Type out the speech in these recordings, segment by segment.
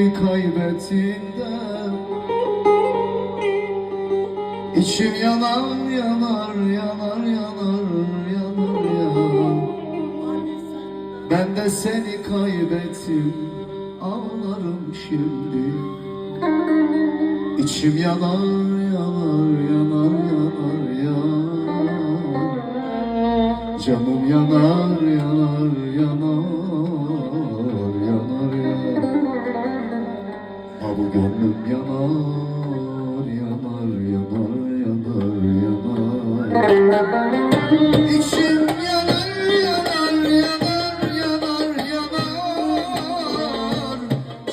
Kaybettiğimde içim yanar yanar yanar yanar yanar yanar. Ben de seni kaybettim, ağlarım şimdi. İçim yanar yanar yanar yanar yanar. Canım yanar yanar yanar yanar yanar. Ha bu gönlüm yanar yanar yanar yanar yanar. İçim yanar yanar yanar yanar yanar.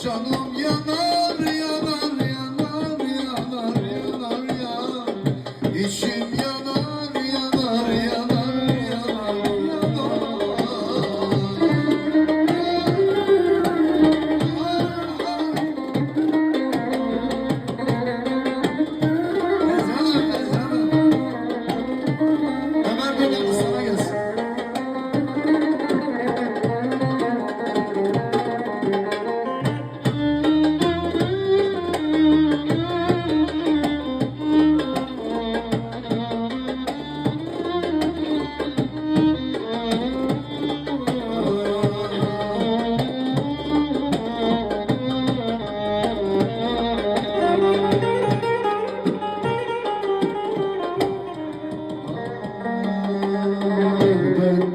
Canım yanar yanar yanar yanar yanar yanar. İçim yanar yanar yanar yanar yanar.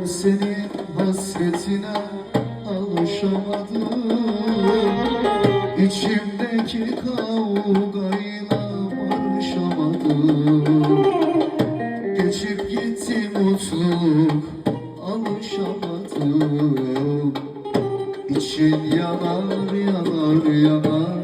Senin hasretine alışamadım. İçimdeki kavgayla barışamadım. Geçip gitti mutluluk, alışamadım. İçin yanar yanar yanar